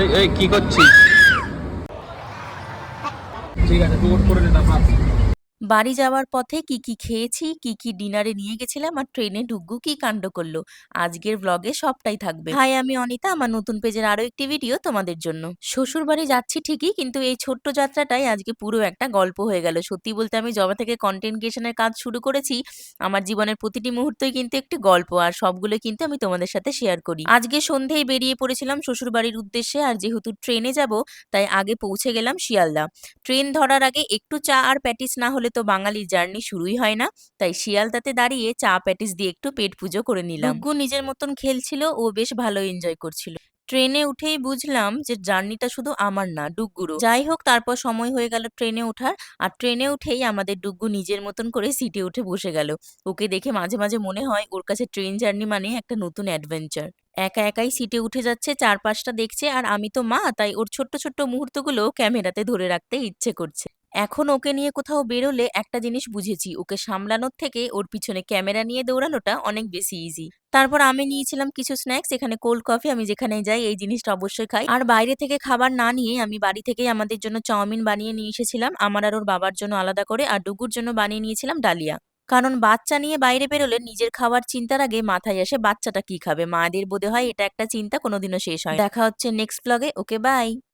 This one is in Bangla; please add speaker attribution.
Speaker 1: এই কি করছিস? ঠিক আছে, নোট করে নিলাম।
Speaker 2: বাড়ি যাওয়ার পথে কি কি খেয়েছি, কি কি ডিনারে নিয়ে গেছিলাম আর ট্রেনে ডুগ্গু কি কাণ্ড করলো, আজকের ব্লগে সবটাই থাকবে। হাই, আমি অনিতা, আমার নতুন পেজের আরো একটি ভিডিও তোমাদের জন্য। শ্বশুর বাড়ি যাচ্ছি ঠিকই, কিন্তু এই ছোট্ট যাত্রাটাই আজকে পুরো একটা গল্প হয়ে গেল। সত্যি বলতে আমি জবা থেকে কন্টেন্ট ক্রিয়েশনের কাজ শুরু করেছি, আমার জীবনের প্রতিটি মুহূর্তই কিন্তু একটি গল্প, আর সবগুলো কিন্তু আমি তোমাদের সাথে শেয়ার করি। আজকে সন্ধেয় বেরিয়ে পড়েছিলাম শ্বশুর বাড়ির উদ্দেশ্যে, আর যেহেতু ট্রেনে যাব তাই আগে পৌঁছে গেলাম শিয়ালদা। ট্রেন ধরার আগে একটু চা আর প্যাটিস না হলে তো বাঙালির জার্নি শুরুই হয় না। তাই শিয়ালদাতে দাঁড়িয়ে চা প্যাটিস দিয়ে একটু পেট পুজো করে নিলাম। ডুগ্গু নিজের মতন খেলছিল, ও বেশ ভালো এনজয় করছিল। ট্রেনে উঠেই বুঝলাম যে জার্নিটা শুধু আমার না, ডুগ্গুরও। যাই হোক, তারপর সময় হয়ে গেল ট্রেনে ওঠার। আর ট্রেনে উঠেই আমাদের ডুগ্গু নিজের মতন করে সিটে উঠে বসে গেল। ওকে দেখে মাঝে মাঝে মনে হয় ওর কাছে ট্রেন জার্নি মানে একটা নতুন অ্যাডভেঞ্চার। একা একাই সিটে উঠে যাচ্ছে, চারপাশটা দেখছে, আর আমি তো মা, তাই ওর ছোট্ট ছোট্ট মুহূর্তগুলো ক্যামেরাতে ধরে রাখতে ইচ্ছে করছে। এখন ওকে নিয়ে কোথাও বেরোলে একটা জিনিস বুঝেছি, ওকে সামলানোর থেকে ওর পিছনে ক্যামেরা নিয়ে দৌড়ানোটা অনেক বেশি ইজি। তারপর আমি নিয়েছিলাম কিছু স্ন্যাক্স, এখানে কোল্ড কফি, আমি যেখানে যাই এই জিনিসটা অবশ্যই খাই। আর বাইরে থেকে খাবার না নিয়ে আমি বাড়ি থেকেই আমাদের জন্য চাউমিন বানিয়ে নিয়ে এসেছিলাম, আমার আর ওর বাবার জন্য আলাদা করে, আর ডুগুর জন্য বানিয়ে নিয়েছিলাম ডালিয়া। কারণ বাচ্চা নিয়ে বাইরে বেরোলে নিজের খাবার চিন্তার আগে মাথায় আসে বাচ্চাটা কি খাবে। মায়েদের বোধ হয় এটা একটা চিন্তা কোনোদিনও শেষ হয় না। দেখা হচ্ছে নেক্সট ব্লগে। ওকে, বাই।